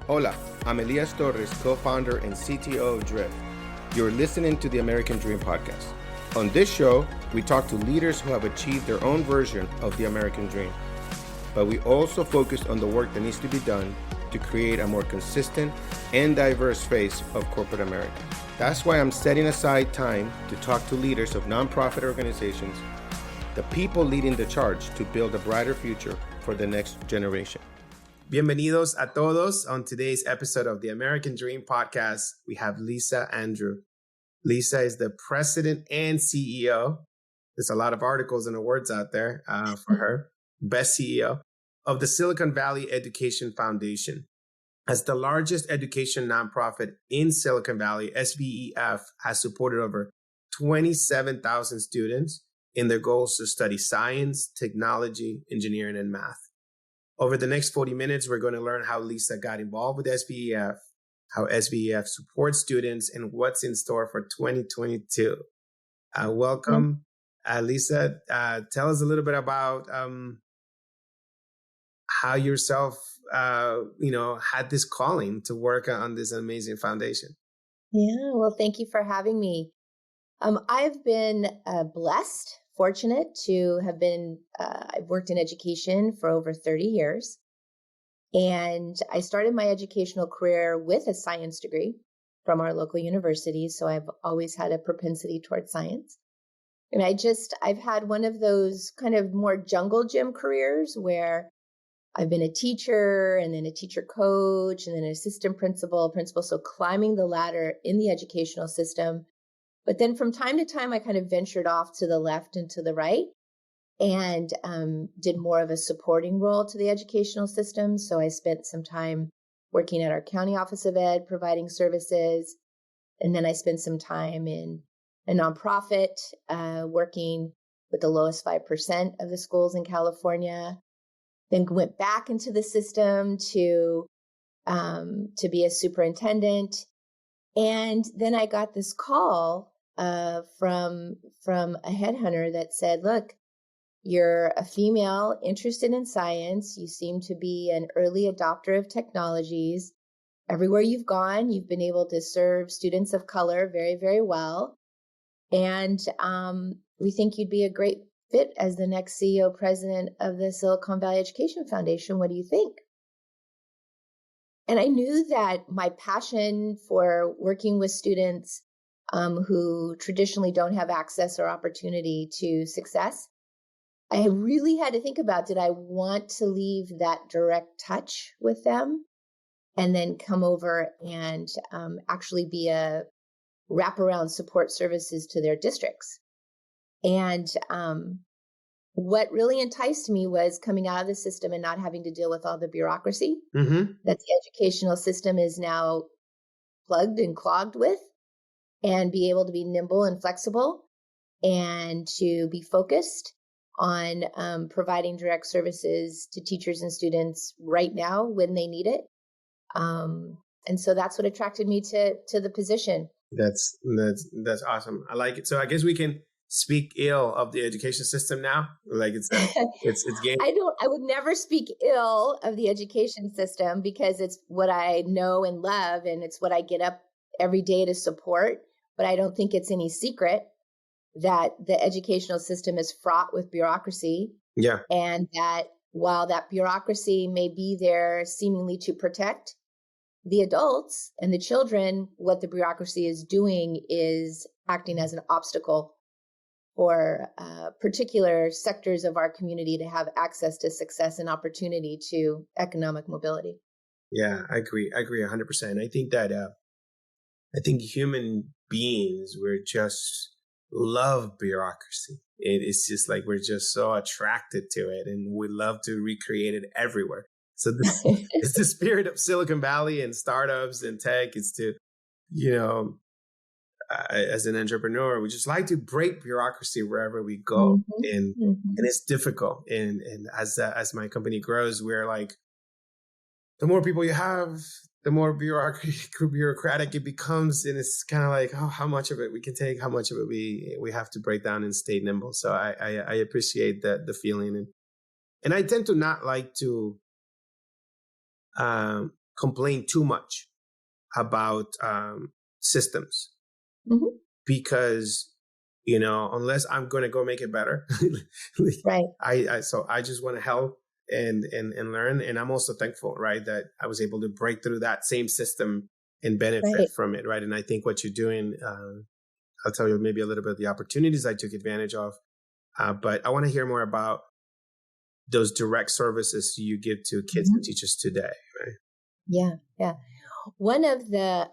Hola, I'm Elias Torres, co-founder and CTO of Drift. You're listening to the American Dream Podcast. On this show, we talk to leaders who have achieved their own version of the American Dream. But we also focus on the work that needs to be done to create a more consistent and diverse face of corporate America. That's why I'm setting aside time to talk to leaders of nonprofit organizations, the people leading the charge to build a brighter future for the next generation. Bienvenidos a todos. On today's episode of the American Dream Podcast, we have Lisa Andrew. Lisa is the president and CEO. There's a lot of articles and awards out there for her. Best CEO of the Silicon Valley Education Foundation. As the largest education nonprofit in Silicon Valley, SVEF has supported over 27,000 students in their goals to study science, technology, engineering, and math. Over the next 40 minutes, we're going to learn how Lisa got involved with SVEF, how SVEF supports students, and what's in store for 2022. Welcome, Lisa. Tell us a little bit about how yourself, had this calling to work on this amazing foundation. Yeah, well, thank you for having me. I've been blessed, fortunate to have been, I've worked in education for over 30 years. And I started my educational career with a science degree from our local university. So I've always had a propensity towards science. And I've had one of those kind of more jungle gym careers where I've been a teacher and then a teacher coach and then an assistant principal. So climbing the ladder in the educational system. But then from time to time, I kind of ventured off to the left and to the right and did more of a supporting role to the educational system. So I spent some time working at our county office of ed, providing services. And then I spent some time in a nonprofit, working with the lowest 5% of the schools in California. Then went back into the system to be a superintendent. And then I got this call from a headhunter that said, look, you're a female interested in science. You seem to be an early adopter of technologies. Everywhere you've gone, you've been able to serve students of color very, very well. And we think you'd be a great fit as the next CEO president of the Silicon Valley Education Foundation. What do you think? And I knew that my passion for working with students who traditionally don't have access or opportunity to success, I really had to think about, did I want to leave that direct touch with them and then come over and actually be a wraparound support services to their districts? And what really enticed me was coming out of the system and not having to deal with all the bureaucracy that the educational system is now plugged and clogged with, and be able to be nimble and flexible and to be focused on providing direct services to teachers and students right now when they need it. And so that's what attracted me to the position. That's awesome. I like it. So I guess we can speak ill of the education system now. Like it's game. I would never speak ill of the education system because it's what I know and love, and it's what I get up every day to support. But I don't think it's any secret that the educational system is fraught with bureaucracy. Yeah. And that while that bureaucracy may be there seemingly to protect the adults and the children, what the bureaucracy is doing is acting as an obstacle for particular sectors of our community to have access to success and opportunity to economic mobility. Yeah, I agree 100%. I think that I think human beings, we're just love bureaucracy. It's just like we're just so attracted to it, and we love to recreate it everywhere. So this it's the spirit of Silicon Valley and startups and tech is to, as an entrepreneur, we just like to break bureaucracy wherever we go. And it's difficult. And as my company grows, we're like, the more people you have, the more bureaucratic it becomes. And it's kind of like, how much of it we can take, how much of it we have to break down and stay nimble. So I appreciate the feeling. And I tend to not like to complain too much about systems Hmm. because, unless I'm going to go make it better, Right. so I just want to help and learn. And I'm also thankful, right, that I was able to break through that same system and benefit Right. from it, right? And I think what you're doing, I'll tell you maybe a little bit of the opportunities I took advantage of, but I want to hear more about those direct services you give to kids and Hmm. teachers today, right? Yeah. Yeah. One of the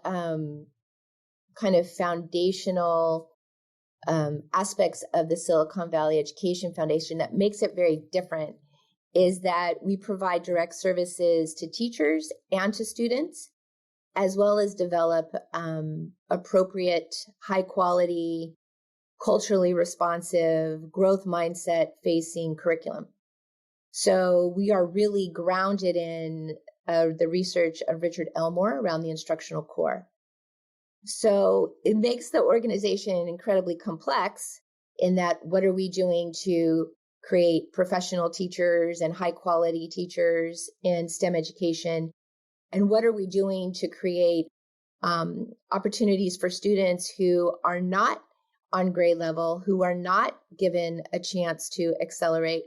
kind of foundational aspects of the Silicon Valley Education Foundation that makes it very different is that we provide direct services to teachers and to students, as well as develop appropriate, high quality, culturally responsive, growth mindset facing curriculum. So we are really grounded in the research of Richard Elmore around the instructional core. So it makes the organization incredibly complex in that what are we doing to create professional teachers and high quality teachers in STEM education? And what are we doing to create opportunities for students who are not on grade level, who are not given a chance to accelerate?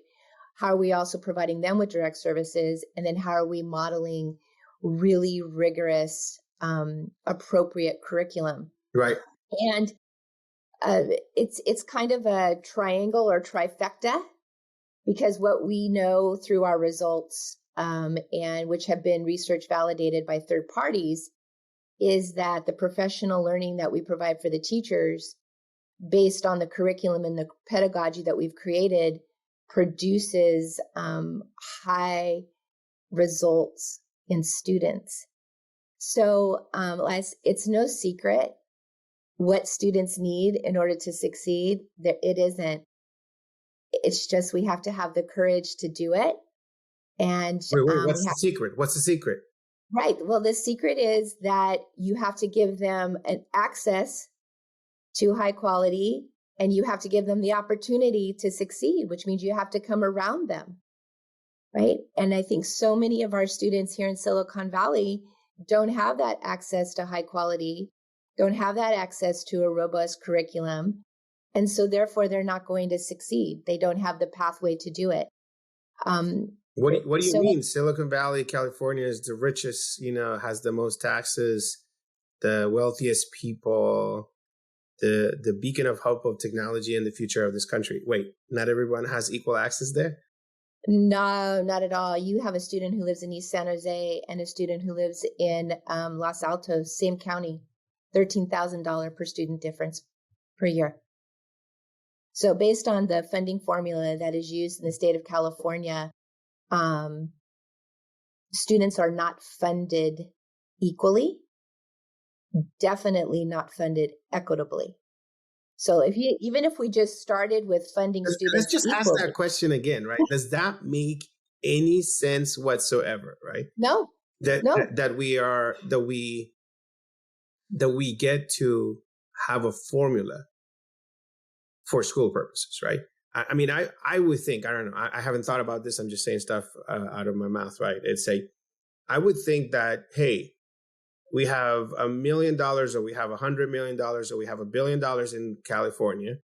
How are we also providing them with direct services? And then how are we modeling really rigorous, appropriate curriculum? Right. And it's kind of a triangle or trifecta, because what we know through our results, and which have been research validated by third parties, is that the professional learning that we provide for the teachers, based on the curriculum and the pedagogy that we've created, produces high results in students. So it's no secret what students need in order to succeed. It isn't. It's just we have to have the courage to do it. And Wait, we what's the have, secret? What's the secret? right. Well, the secret is that you have to give them an access to high quality, and you have to give them the opportunity to succeed, which means you have to come around them. Right. And I think so many of our students here in Silicon Valley don't have that access to high quality, don't have that access to a robust curriculum. And so therefore they're not going to succeed. They don't have the pathway to do it. What do you So mean? Silicon Valley, California is the richest, has the most taxes, the wealthiest people, the beacon of hope of technology and the future of this country. Wait, not everyone has equal access there? no, not at all. You have a student who lives in East San Jose and a student who lives in Los Altos, same county, $13,000 per student difference per year. So based on the funding formula that is used in the state of California, students are not funded equally, definitely not funded equitably. So even if we just started with funding Let's students just ask equally, that question again, right? Does that make any sense whatsoever, right? no, That no, that, that we are that we get to have a formula for school purposes, right? I mean, I would think, I don't know, I haven't thought about this. I'm just saying stuff out of my mouth, right? I would think that, hey, we have $1 million or we have $100 million or we have $1 billion in California.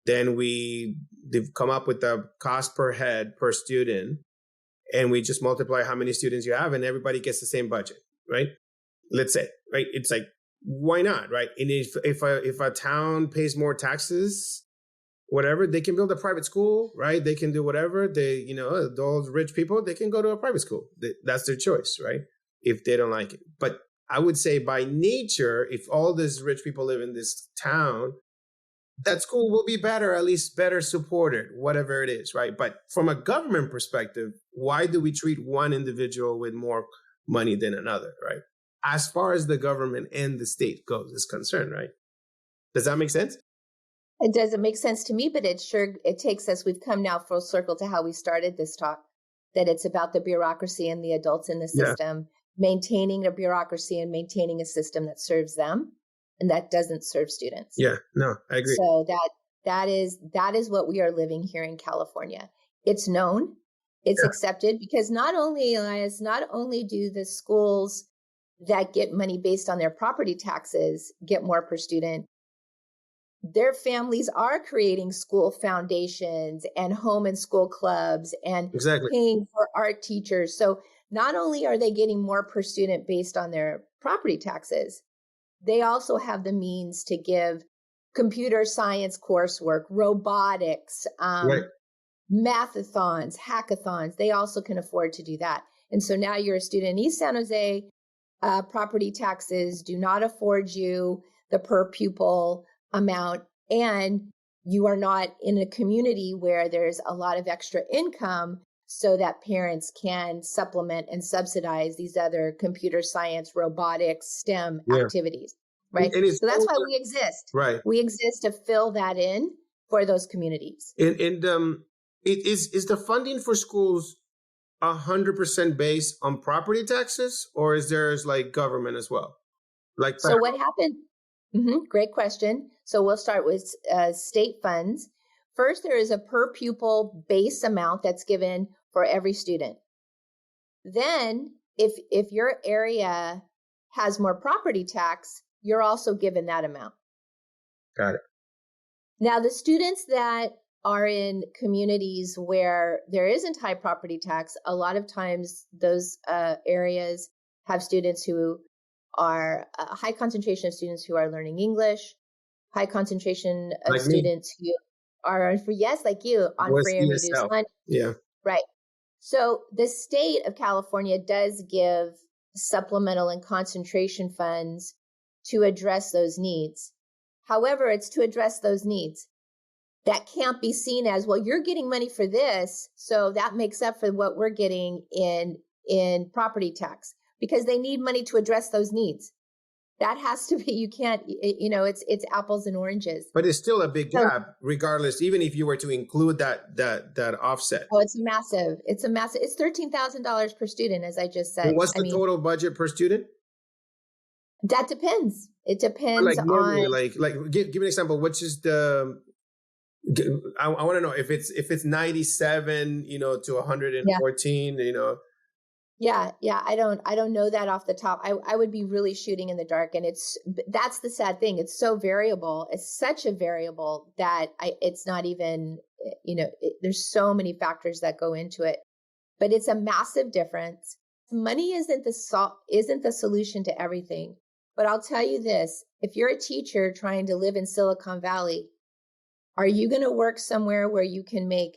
Then they've come up with the cost per head per student, and we just multiply how many students you have, and everybody gets the same budget, right? Let's say, right? It's like, why not, right? And if a town pays more taxes, whatever, they can build a private school, right? They can do whatever. Those rich people, they can go to a private school. That's their choice, right? If they don't like it. But I would say by nature, if all these rich people live in this town, that school will be better, at least better supported, whatever it is, right? But from a government perspective, why do we treat one individual with more money than another, right? As far as the government and the state is concerned, right? Does that make sense? it doesn't make sense to me, but it takes us, we've come now full circle to how we started this talk, that it's about the bureaucracy and the adults in the Yeah. system, maintaining a bureaucracy and maintaining a system that serves them and that doesn't serve students. Yeah, no, I agree. So that is what we are living here in California. It's known. It's accepted because not only, Elias, not only do the schools that get money based on their property taxes get more per student, their families are creating school foundations and home and school clubs and Exactly. paying for art teachers. So not only are they getting more per student based on their property taxes, they also have the means to give computer science coursework, robotics, Right. mathathons, hackathons. They also can afford to do that. And so now you're a student in East San Jose, property taxes do not afford you the per pupil amount, and you are not in a community where there's a lot of extra income so that parents can supplement and subsidize these other computer science, robotics, STEM activities, right? And it's So that's why we exist. right. We exist to fill that in for those communities. And is the funding for schools 100% based on property taxes, or is there like government as well? Like So what happened? Great question. So we'll start with state funds. First, there is a per pupil base amount that's given for every student. Then, if your area has more property tax, you're also given that amount. Got it. Now, the students that are in communities where there isn't high property tax, a lot of times those areas have students who are a high concentration of students who are learning English, high concentration of Like students who are like you, on free and reduced lunch. Yeah. Right. So the state of California does give supplemental and concentration funds to address those needs. However, it's to address those needs. That can't be seen as, well, you're getting money for this, so that makes up for what we're getting in property tax, because they need money to address those needs. That has to be, you can't, it's apples and oranges. But it's still a big gap, regardless, even if you were to include that offset. Oh, it's massive. It's $13,000 per student, as I just said. And what's the total budget per student? That depends. It depends normally, on give me an example. Which is I want to know if it's 97, to 114, Yeah. I don't know that off the top. I would be really shooting in the dark, and that's the sad thing. It's so variable. It's such a variable that it's not even, there's so many factors that go into it, but it's a massive difference. Money isn't the solution to everything, but I'll tell you this: if you're a teacher trying to live in Silicon Valley, are you going to work somewhere where you can make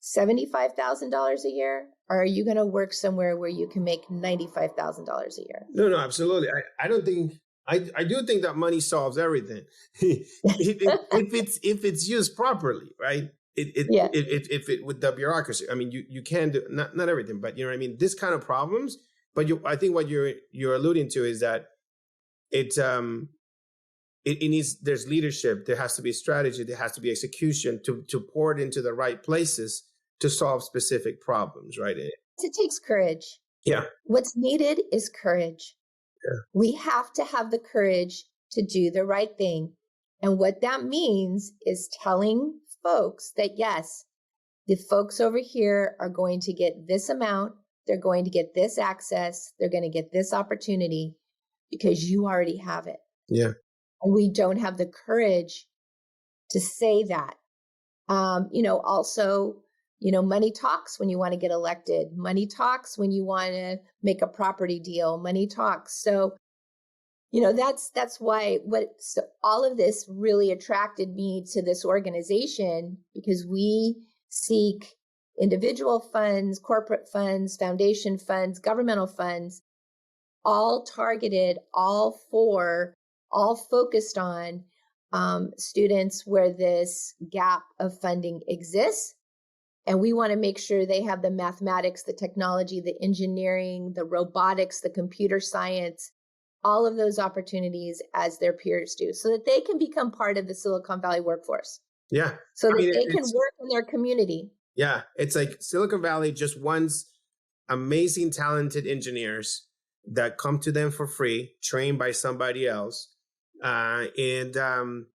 $75,000 a year? Or are you going to work somewhere where you can make $95,000 a year? No, absolutely. I don't think, I do think that money solves everything. if it's used properly, right? If it with the bureaucracy, I mean, you can do not everything, but you know what I mean? This kind of problems, but I think what you're alluding to is that it needs, there's leadership, there has to be strategy, there has to be execution to pour it into the right places to solve specific problems, right? It takes courage. Yeah. What's needed is courage. Yeah. We have to have the courage to do the right thing. And what that means is telling folks that, yes, the folks over here are going to get this amount, they're going to get this access, they're going to get this opportunity because you already have it. Yeah. And we don't have the courage to say that. Also, money talks when you want to get elected. Money talks when you want to make a property deal. Money talks. So, that's why all of this really attracted me to this organization, because we seek individual funds, corporate funds, foundation funds, governmental funds, all targeted, all focused on students where this gap of funding exists. And we want to make sure they have the mathematics, the technology, the engineering, the robotics, the computer science, all of those opportunities as their peers do, so that they can become part of the Silicon Valley workforce. Yeah. So that they can work in their community. Yeah. It's like Silicon Valley just wants amazing, talented engineers that come to them for free, trained by somebody else, and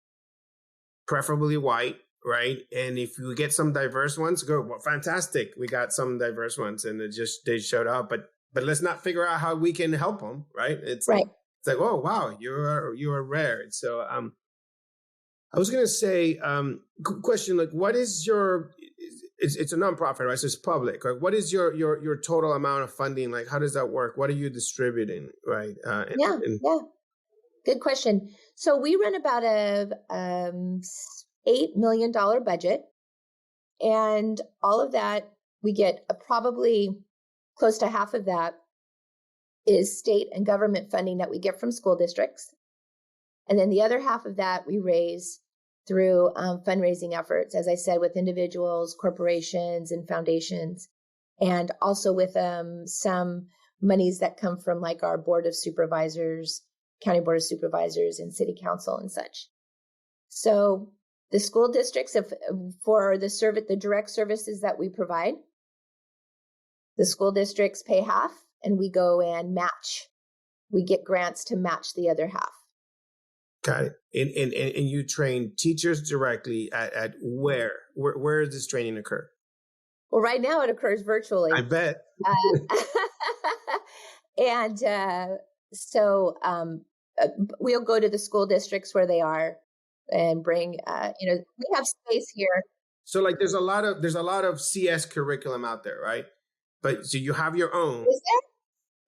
preferably white, right? And if we get some diverse ones, go, well, fantastic. We got some diverse ones and they showed up, but let's not figure out how we can help them, right? Right. It's like, oh, wow, you are rare. So, I was going to say, question, like, what is it's a nonprofit, right? So it's public. Like, what is your total amount of funding? Like, how does that work? What are you distributing, right? Yeah. Good question. So we run about a $8 million budget, and all of that, we get probably close to half of that is state and government funding that we get from school districts. And then the other half of that we raise through fundraising efforts, as I said, with individuals, corporations, and foundations, and also with some monies that come from like our board of supervisors, county board of supervisors, and city council and such. So the school districts, for the direct services that we provide, the school districts pay half, and we go and match. We get grants to match the other half. Got it. And you train teachers directly at where does this training occur? Well, right now it occurs virtually. I bet. And so we'll go to the school districts where they are and bring, we have space here. So like there's a lot of CS curriculum out there, right? But so you have your own.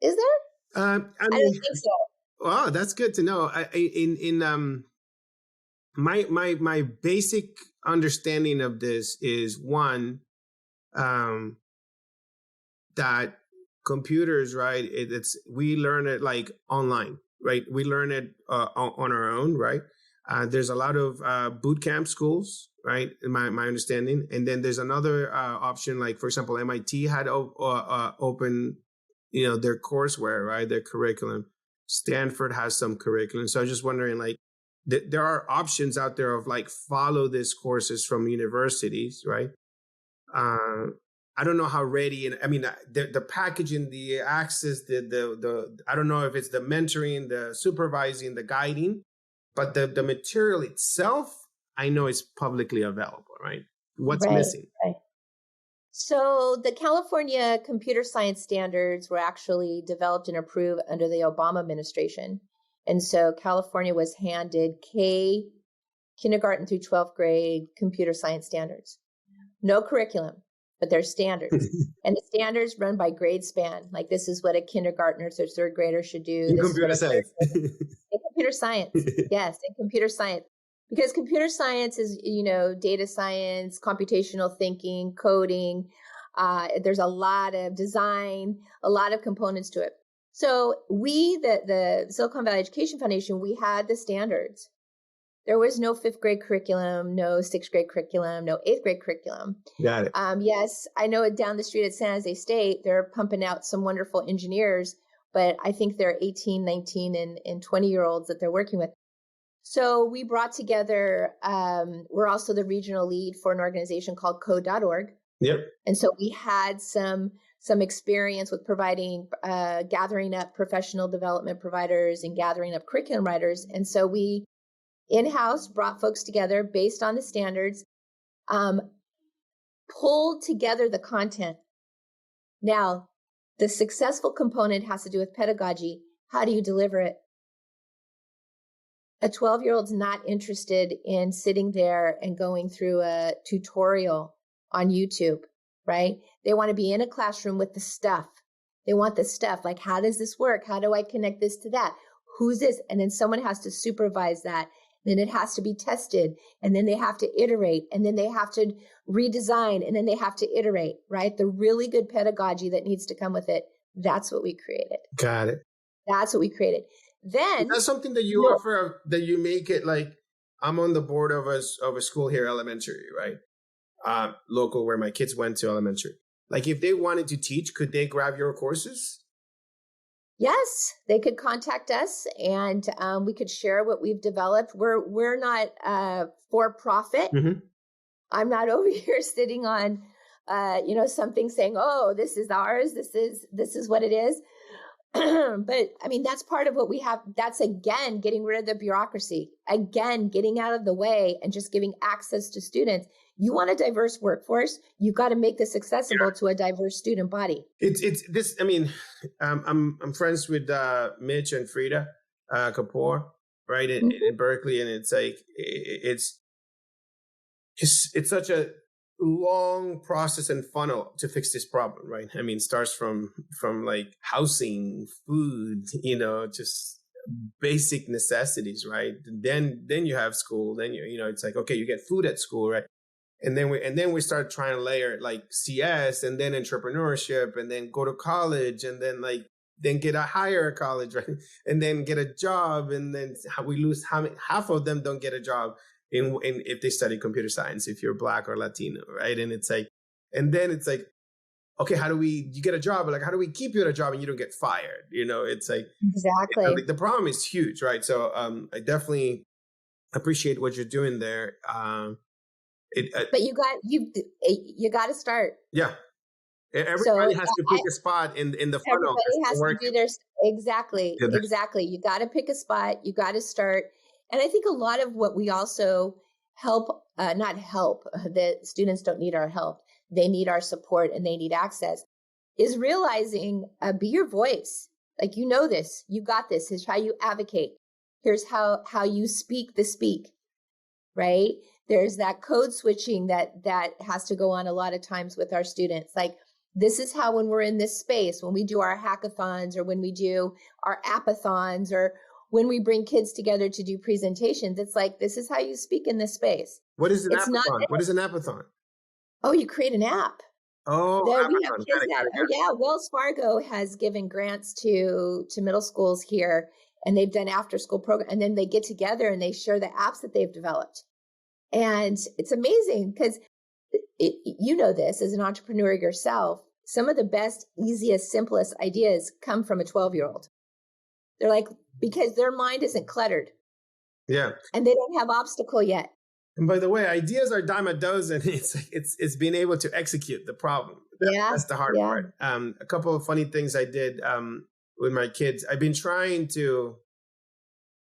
Is there? I mean, I don't think so. Wow, that's good to know. My basic understanding of this is one, that computers, right? We learn it like online, right? We learn it on our own, right? There's a lot of boot camp schools, right? In my understanding, and then there's another option, like for example, MIT had open, their courseware, right? Their curriculum. Stanford has some curriculum. So I was just wondering, like, there are options out there of like follow these courses from universities, right? I don't know how ready, and I mean the packaging, the access, the I don't know if it's the mentoring, the supervising, the guiding, but the material itself, I know is publicly available, right? What's missing? Right. So the California computer science standards were actually developed and approved under the Obama administration. And so California was handed kindergarten through 12th grade computer science standards. No curriculum, but there's standards. And the standards run by grade span. Like this is what a kindergartner or third grader should do. In computer science. In computer science. Yes, in computer science. Because computer science is, data science, computational thinking, coding. There's a lot of design, a lot of components to it. So we, the Silicon Valley Education Foundation, we had the standards. There was no 5th grade curriculum, no 6th grade curriculum, no 8th grade curriculum. Got it. Yes, I know down the street at San Jose State, they're pumping out some wonderful engineers, but I think they're 18, 19, and 20-year-olds that they're working with. So we brought together, we're also the regional lead for an organization called code.org. Yep. And so we had some experience with providing, gathering up professional development providers and gathering up curriculum writers. And so we in-house brought folks together based on the standards, pulled together the content. Now, the successful component has to do with pedagogy. How do you deliver it? A 12-year-old's not interested in sitting there and going through a tutorial on YouTube, right? They want to be in a classroom with the stuff. They want the stuff, like, how does this work? How do I connect this to that? Who's this? And then someone has to supervise that. Then it has to be tested. And then they have to iterate. And then they have to redesign. And then they have to iterate, right? The really good pedagogy that needs to come with it. That's what we created. Got it. That's what we created. Then that's something that you offer, that you make it like, I'm on the board of a school here, elementary, right? Local, where my kids went to elementary. Like if they wanted to teach, could they grab your courses? Yes, they could contact us and we could share what we've developed. We're not for profit. Mm-hmm. I'm not over here sitting on something saying, oh, this is ours. This is what it is. But I mean, that's part of what we have. That's again, getting rid of the bureaucracy, again, getting out of the way and just giving access to students. You want a diverse workforce, you've got to make this accessible to a diverse student body. It's this. I mean, I'm friends with Mitch and Frida Kapoor, right, in Berkeley, and it's like it's such a long process and funnel to fix this problem, right? I mean, it starts from like housing, food, just basic necessities, right? Then you have school. Then it's like, okay, you get food at school, right? And then we start trying to layer like CS and then entrepreneurship and then go to college and then get a higher college, right? And then get a job, and then we lose half of them don't get a job in if they study computer science, if you're Black or Latino, right? And then it's like, okay, you get a job, but like, how do we keep you at a job and you don't get fired? It's like, exactly. The problem is huge, right? So I definitely appreciate what you're doing there. But you got to start. Yeah. Everybody has to pick a spot in the funnel. Everybody has to do their exactly. You got to pick a spot. You got to start. And I think a lot of what we also not help, the students don't need our help. They need our support and they need access, is realizing, be your voice. Like, this, you got this. Here's how you advocate. Here's how you speak the speak, right? There's that code switching that has to go on a lot of times with our students. Like, this is how, when we're in this space, when we do our hackathons or when we do our appathons or when we bring kids together to do presentations, it's like, this is how you speak in this space. What is an appathon? What is an appathon? Oh, you create an app. Oh, we have kids Wells Fargo has given grants to middle schools here, and they've done after school program, and then they get together and they share the apps that they've developed. And it's amazing because this as an entrepreneur yourself, some of the best, easiest, simplest ideas come from a 12-year-old. They're like, because their mind isn't cluttered. Yeah. And they don't have obstacle yet. And by the way, ideas are dime a dozen. It's being able to execute the problem. That's the hard part. A couple of funny things I did with my kids. I've been trying to,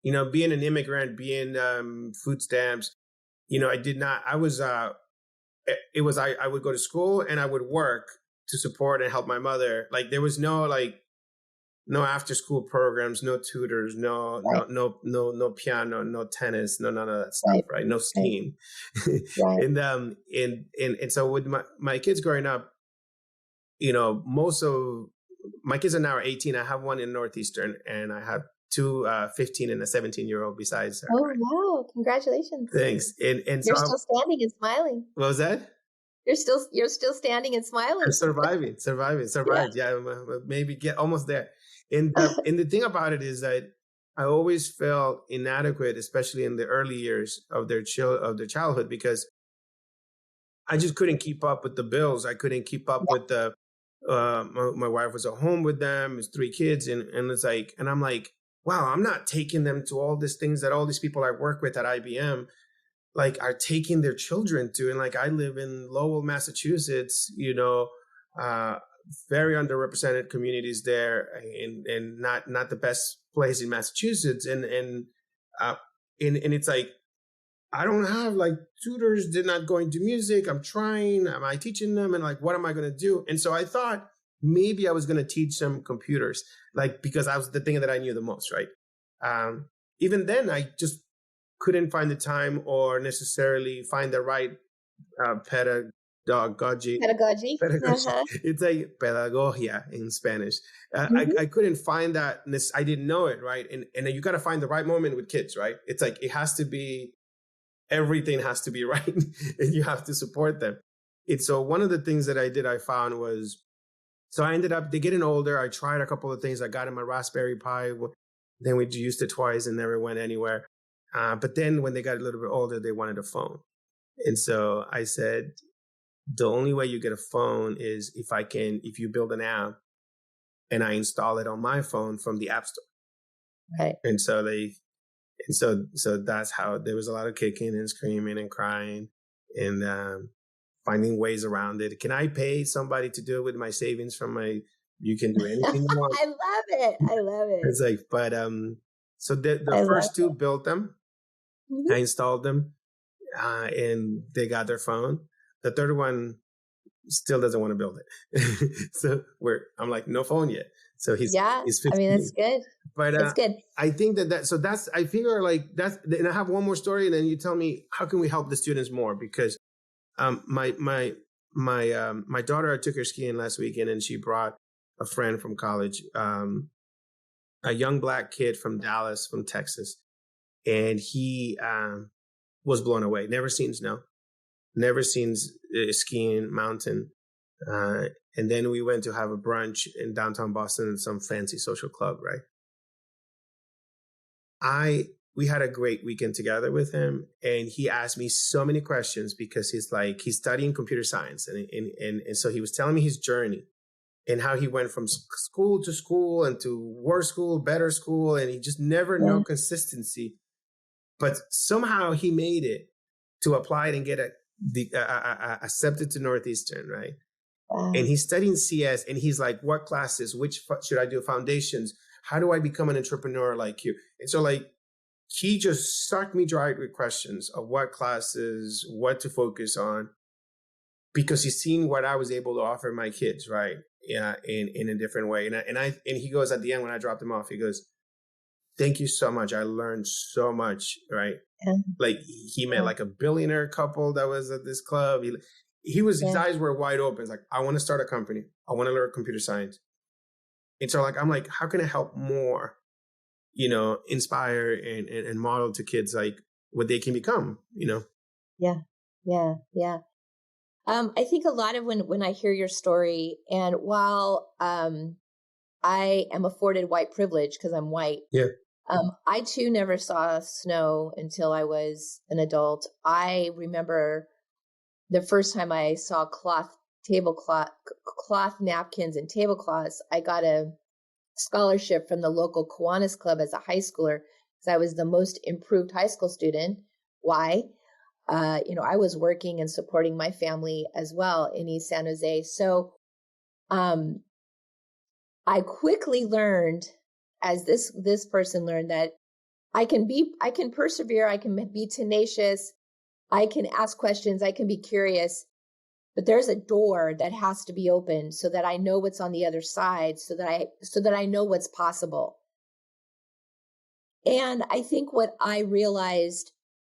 being an immigrant, being food stamps, I did not, I was, I would go to school and I would work to support and help my mother. Like, there was no after school programs, no tutors, no piano, no tennis, no none of that stuff, right? No STEAM. Right. and so with my kids growing up, most of my kids are now 18. I have one in Northeastern and I have two 15 and a 17-year-old besides her. Oh, wow. Congratulations. Thanks. And you're still standing and smiling. What was that? You're still standing and smiling. I'm surviving. Yeah, maybe get almost there. And the thing about it is that I always felt inadequate, especially in the early years of their childhood, because I just couldn't keep up with the bills. I couldn't keep up with the. My wife was at home with them. It's 3 kids, and it's like, and I'm like, wow, I'm not taking them to all these things that all these people I work with at IBM are taking their children to. And I live in Lowell, Massachusetts, very underrepresented communities there, and not the best place in Massachusetts. And it's like, I don't have tutors. They're not going to music. I'm trying. Am I teaching them? And what am I going to do? And so I thought maybe I was going to teach them computers, because I was the thing that I knew the most, right? Even then, I just couldn't find the time or necessarily find the right pedagogy. Uh-huh. It's like pedagogia in Spanish. I couldn't find that. I didn't know it, right? And you got to find the right moment with kids, right? It's like, it has to be, everything has to be right, and you have to support them. So one of the things that I found was, so I ended up, they're getting older. I tried a couple of things. I got in my Raspberry Pi. Then we used it twice and never went anywhere. But then when they got a little bit older, they wanted a phone. And so I said, the only way you get a phone is if you build an app and I install it on my phone from the App Store. Right. And so so that's how there was a lot of kicking and screaming and crying and finding ways around it. Can I pay somebody to do it with my savings from my You can do anything you want. I love it. I love it. It's like, but so the I love first two built them. I it. installed them, and they got their phone. The third one still doesn't want to build it. So I'm like, no phone yet. So Yeah. he's I mean, 15. that's good. But That's good. I think I figure like and I have one more story, and then you tell me how can we help the students more, because my daughter, I took her skiing last weekend, and she brought a friend from college, a young Black kid from Dallas, from Texas, and he was blown away. Never seen snow, never seen skiing mountain. And then we went to have a brunch in downtown Boston in some fancy social club, right? We had a great weekend together with him, and he asked me so many questions, because he's studying computer science, and so he was telling me his journey and how he went from school to school and to worse school, better school, and he just never Yeah. no consistency. But somehow he made it to apply it and get accepted to Northeastern, right? Wow. And he's studying CS, and he's like, what classes, should I do, foundations? How do I become an entrepreneur like you? And so like, he just sucked me dry with questions of what classes, what to focus on, because he's seen what I was able to offer my kids, right? Yeah, in a different way. And he goes at the end when I dropped him off, he goes, thank you so much. I learned so much, right? Yeah. Like he met like a billionaire couple that was at this club. His eyes were wide open. It's like, I want to start a company. I want to learn computer science. And so like, I'm like, how can I help more, inspire and model to kids like what they can become, Yeah. Yeah. Yeah. I think a lot of when I hear your story, and while I am afforded white privilege because I'm white, yeah, I too never saw snow until I was an adult. I remember the first time I saw cloth napkins and tablecloths. I got a scholarship from the local Kiwanis Club as a high schooler, because I was the most improved high school student. Why? I was working and supporting my family as well in East San Jose. So I quickly learned, as this person learned, that I can persevere, I can be tenacious, I can ask questions, I can be curious, but there's a door that has to be opened so that I know what's on the other side, so that I know what's possible. And I think what I realized,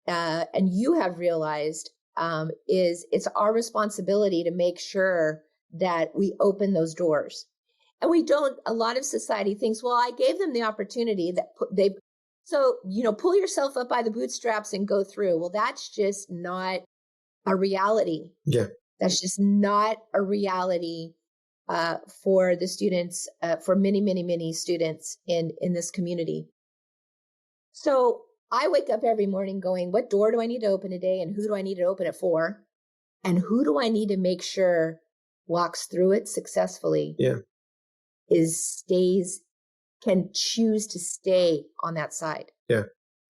and you have realized, is it's our responsibility to make sure that we open those doors. And we don't. A lot of society thinks, well, I gave them the opportunity so pull yourself up by the bootstraps and go through. Well, that's just not a reality. Yeah, that's just not a reality for the students, for many, many, many students in this community. So I wake up every morning going, what door do I need to open today? And who do I need to open it for? And who do I need to make sure walks through it successfully? Yeah. Can choose to stay on that side. Yeah.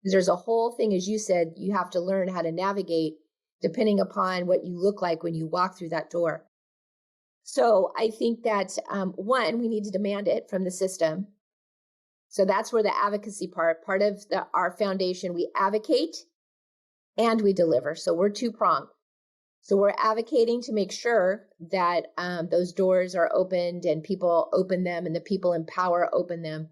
Because there's a whole thing, as you said, you have to learn how to navigate depending upon what you look like when you walk through that door. So I think that, one, we need to demand it from the system. So that's where the advocacy part of our foundation, we advocate and we deliver. So we're two-pronged. So we're advocating to make sure that those doors are opened and people open them and the people in power open them.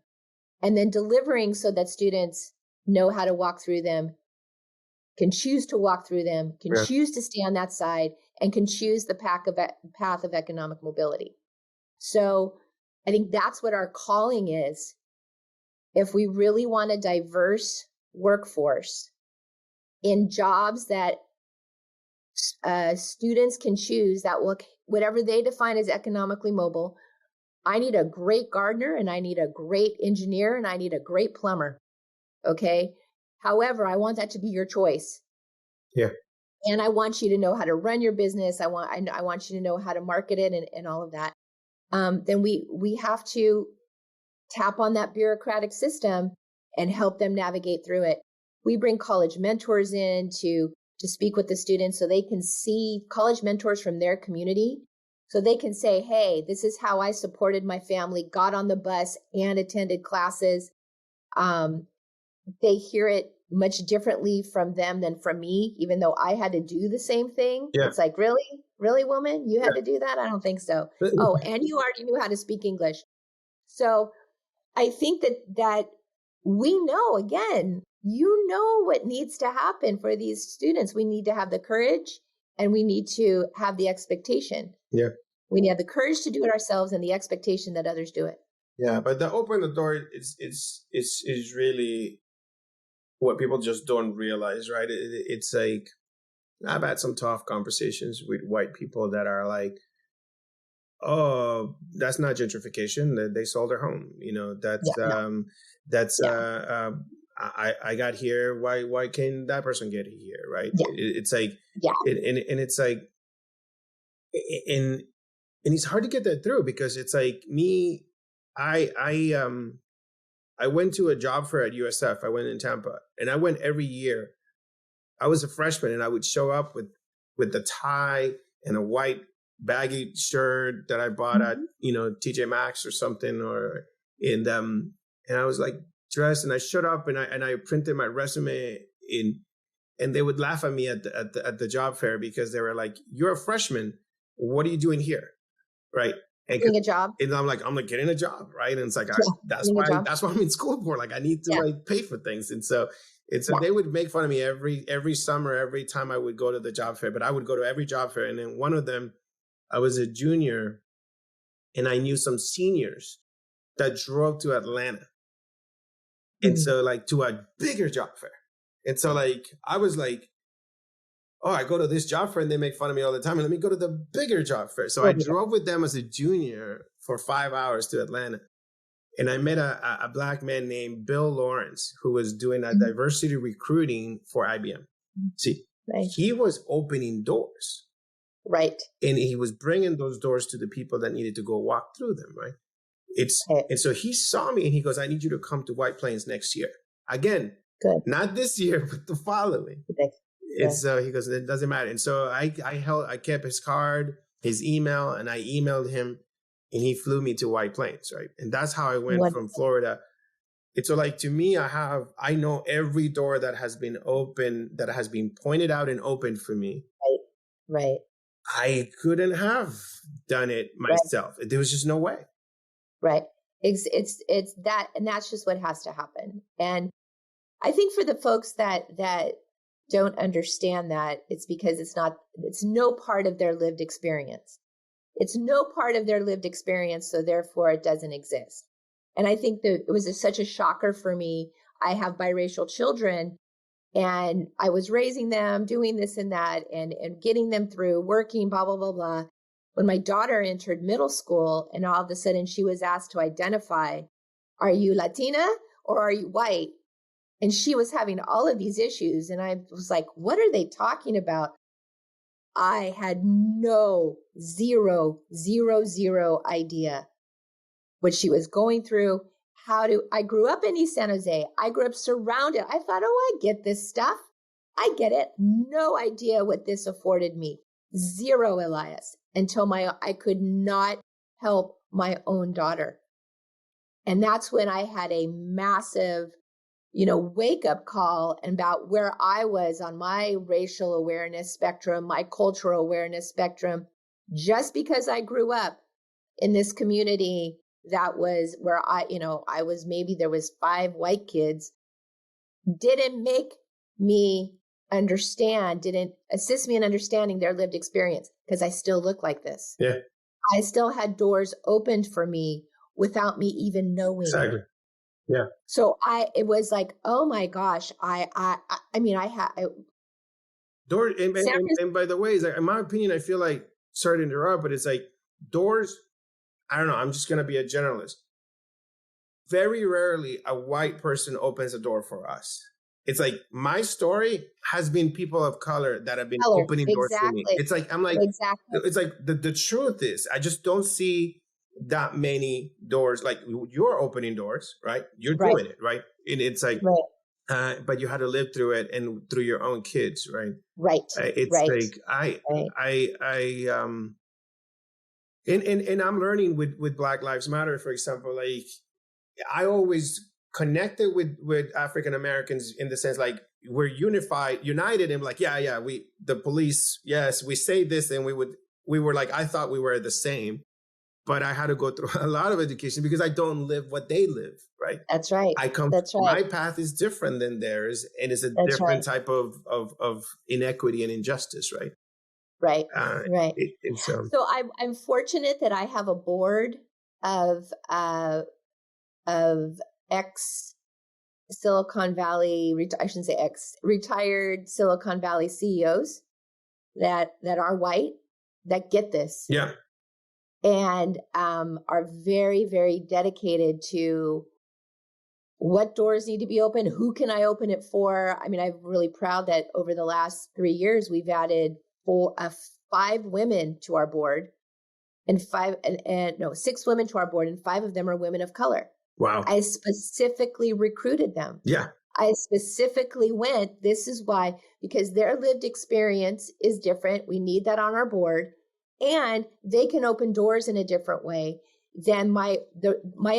And then delivering so that students know how to walk through them, can choose to walk through them, can choose to stay on that side, and can choose the path of economic mobility. So I think that's what our calling is. If we really want a diverse workforce in jobs that students can choose, that will, whatever they define as economically mobile, I need a great gardener, and I need a great engineer, and I need a great plumber. Okay. However, I want that to be your choice. Yeah. And I want you to know how to run your business. I want you to know how to market it and all of that. Then we have to tap on that bureaucratic system and help them navigate through it. We bring college mentors in to speak with the students so they can see college mentors from their community So they can say, hey, this is how I supported my family, got on the bus and attended classes. They hear it much differently from them than from me, even though I had to do the same thing. Yeah. It's like, really? Really, woman? You had to do that? I don't think so. But- Oh, and you already knew how to speak English. So I think that we know, again, you know what needs to happen for these students. We need to have the courage and we need to have the expectation. Yeah. We need to have the courage to do it ourselves and the expectation that others do it. Yeah, but the open the door is really what people just don't realize, right? It's like I've had some tough conversations with white people that are like, "Oh, that's not gentrification. They sold their home. You know, I got here. Why can't that person get here? Right? Yeah. It's like, Yeah. and it's like, and it's hard to get that through because it's like me. I went to a job fair at USF. I went in Tampa, and I went every year. I was a freshman, and I would show up with the tie and a white baggy shirt that I bought at TJ Maxx or something, and I was like dressed, and I showed up, and I printed my resume in, and they would laugh at me at the job fair because they were like, "You're a freshman. What are you doing here?" Right? Getting a job. And I'm like getting a job, right? And it's like that's why I'm in school for. Like I need to like pay for things, and so they would make fun of me every summer, every time I would go to the job fair. But I would go to every job fair, and then one of them, I was a junior, and I knew some seniors that drove to Atlanta, and so like to a bigger job fair, and so like I was like, oh, I go to this job fair and they make fun of me all the time. And let me go to the bigger job fair. So I drove with them as a junior for 5 hours to Atlanta. And I met a black man named Bill Lawrence, who was doing a diversity recruiting for IBM. See, he was opening doors. Right. And he was bringing those doors to the people that needed to go walk through them, right? And so he saw me and he goes, I need you to come to White Plains next year. Again, not this year, but the following. And so he goes, it doesn't matter. And so I kept his card, his email, and I emailed him, and he flew me to White Plains, right? And that's how I went from Florida. And so like to me, I know every door that has been open, that has been pointed out and opened for me. Right. I couldn't have done it myself. Right. There was just no way. Right. It's that, and that's just what has to happen. And I think for the folks that don't understand that, it's because it's no part of their lived experience. It's no part of their lived experience, so therefore it doesn't exist. And I think that it was such a shocker for me. I have biracial children, and I was raising them, doing this and that, and getting them through, working, blah, blah, blah, blah. When my daughter entered middle school, and all of a sudden she was asked to identify, are you Latina or are you white? And she was having all of these issues. And I was like, what are they talking about? I had zero idea what she was going through. I grew up in East San Jose. I grew up surrounded. I thought, oh, I get this stuff. I get it. No idea what this afforded me. Zero, Elias, until I could not help my own daughter. And that's when I had a massive wake up call about where I was on my racial awareness spectrum, my cultural awareness spectrum, just because I grew up in this community that was where I was, maybe there was 5 white kids, didn't make me understand, didn't assist me in understanding their lived experience, because I still look like this. Yeah. I still had doors opened for me without me even knowing. Exactly. Yeah. So it was like, oh my gosh, Doors, and by the way, it's like, in my opinion, I feel like, sorry to interrupt, but it's like doors, I don't know, I'm just going to be a generalist. Very rarely a white person opens a door for us. It's like my story has been people of color that have been opening doors for me. It's like, I'm like, it's like the truth is, I just don't see that many doors. Like you're opening doors, right? You're doing it, right? And it's like, but you had to live through it and through your own kids, right? Right. It's like And I'm learning with Black Lives Matter, for example, like I always connected with African Americans in the sense like we're united, and like, yeah, the police, yes, we say this, and we were like, I thought we were the same, but I had to go through a lot of education because I don't live what they live, right? That's right. That's right. My path is different than theirs, and it's a That's different right. type of inequity and injustice, right? Right. Right. So I'm fortunate that I have a board of ex Silicon Valley, I shouldn't say ex, retired Silicon Valley CEOs that are white, that get this. Yeah. And are very, very dedicated to what doors need to be open, who can I open it for? I mean, I'm really proud that over the last 3 years, we've added 5 women to our board, and 6 women to our board, and 5 of them are women of color. Wow. I specifically recruited them. Yeah. I specifically went, this is why, because their lived experience is different. We need that on our board, and they can open doors in a different way than my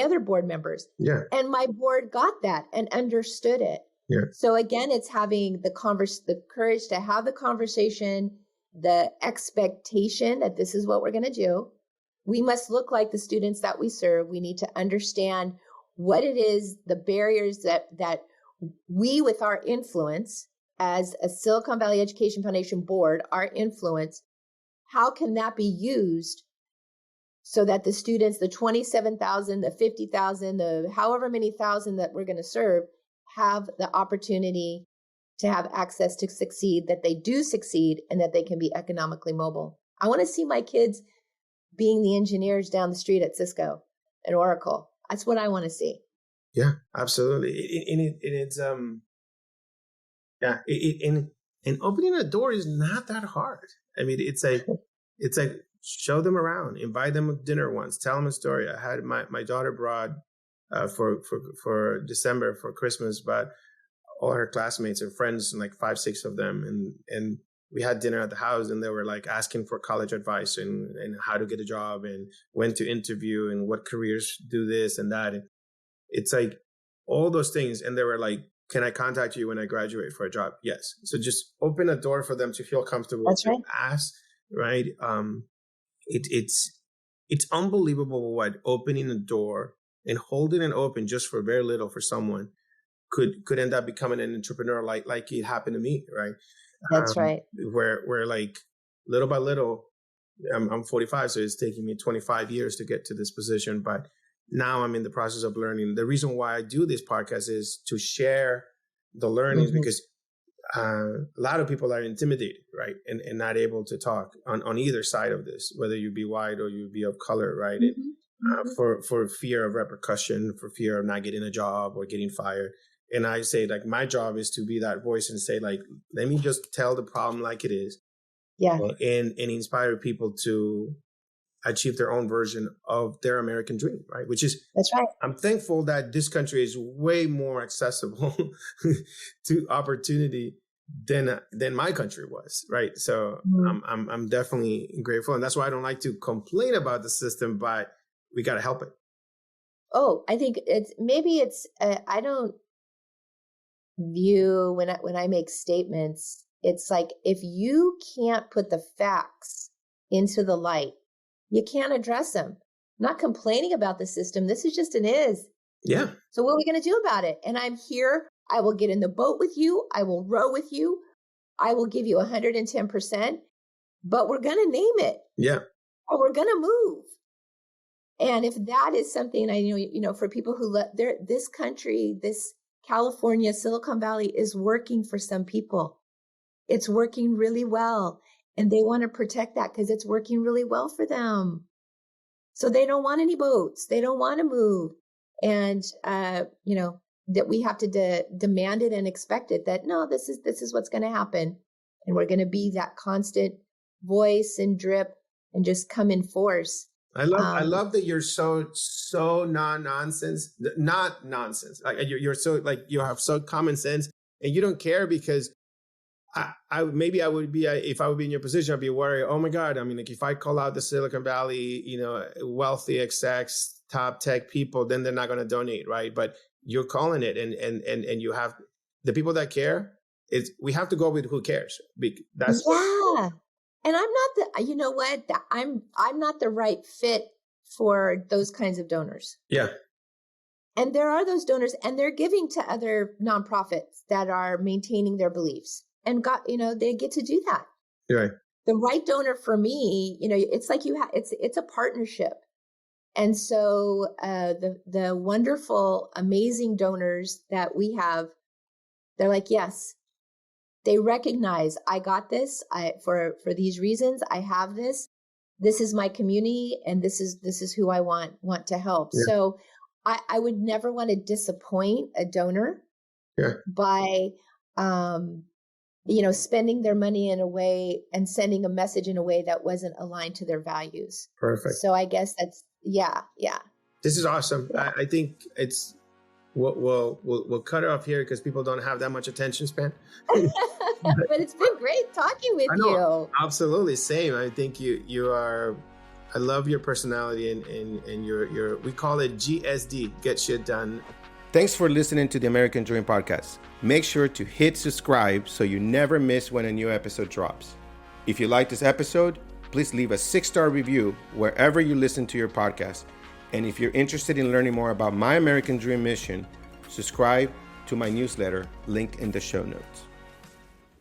other board members. Yeah. And my board got that and understood it. Yeah. So again, it's having the courage to have the conversation, the expectation that this is what we're going to do. We must look like the students that we serve. We need to understand what it is, the barriers that we, with our influence as a Silicon Valley Education Foundation board, our influence, how can that be used so that the students, the 27,000, the 50,000, the however many thousand that we're going to serve, have the opportunity to have access to succeed, that they do succeed, and that they can be economically mobile. I want to see my kids being the engineers down the street at Cisco and Oracle. That's what I want to see. Yeah, absolutely. And opening a door is not that hard. I mean, it's like show them around, invite them to dinner once, tell them a story. I had my daughter brought for December for Christmas, but all her classmates and friends, and like 5, 6 of them, and we had dinner at the house, and they were like asking for college advice and how to get a job and when to interview and what careers do this and that. And it's like all those things. And they were like, can I contact you when I graduate for a job? Yes. So just open a door for them to feel comfortable. That's right. Ask, right? It's unbelievable what opening a door and holding it open just for very little for someone could end up becoming an entrepreneur like it happened to me, right? That's right. Where like little by little, I'm 45, so it's taking me 25 years to get to this position. But now I'm in the process of learning. The reason why I do this podcast is to share the learnings, because a lot of people are intimidated, right? And not able to talk on either side of this, whether you be white or you be of color, right? And, for fear of repercussion, for fear of not getting a job or getting fired. And I say, like, my job is to be that voice and say, like, let me just tell the problem like it is. Yeah. And inspire people to achieve their own version of their American dream, right? Which is, that's right. I'm thankful that this country is way more accessible to opportunity than my country was, right? So I'm definitely grateful. And that's why I don't like to complain about the system, but we got to help it. Oh, I think I don't view when I make statements, it's like, if you can't put the facts into the light, you can't address them. I'm not complaining about the system. This is just an is. Yeah. So what are we going to do about it? And I'm here. I will get in the boat with you. I will row with you. I will give you 110%, but we're going to name it. Yeah. Or we're going to move. And if that is something for people who this country, this California, Silicon Valley is working for some people. It's working really well. And they want to protect that because it's working really well for them. So they don't want any boats. They don't want to move. And, that we have to demand it and expect it, that no, this is what's going to happen. And we're going to be that constant voice and drip and just come in force. I love that you're so nonsense, not nonsense. Like you're so, like, you have so common sense and you don't care, because maybe I would be, if I would be in your position, I'd be worried. Oh my God. I mean, like if I call out the Silicon Valley, wealthy execs, top tech people, then they're not going to donate. Right. But you're calling it and you have the people that care. We have to go with who cares. That's yeah. And I'm not you know what? I'm not the right fit for those kinds of donors. Yeah. And there are those donors, and they're giving to other nonprofits that are maintaining their beliefs, and they get to do that. Right. The right donor for me, it's like it's a partnership. And so the wonderful, amazing donors that we have, they're like, yes, they recognize I got this. For these reasons, I have this. This is my community, and this is who I want to help. Yeah. So I would never want to disappoint a donor by spending their money in a way and sending a message in a way that wasn't aligned to their values. Perfect. So I guess that's yeah. This is awesome. Yeah. I think it's we'll cut it off here because people don't have that much attention span. But it's been great talking with you. Absolutely, same. I think you are. I love your personality and your we call it GSD, get shit done. Thanks for listening to the American Dream Podcast. Make sure to hit subscribe so you never miss when a new episode drops. If you like this episode, please leave a 6-star review wherever you listen to your podcast. And if you're interested in learning more about my American Dream mission, subscribe to my newsletter linked in the show notes.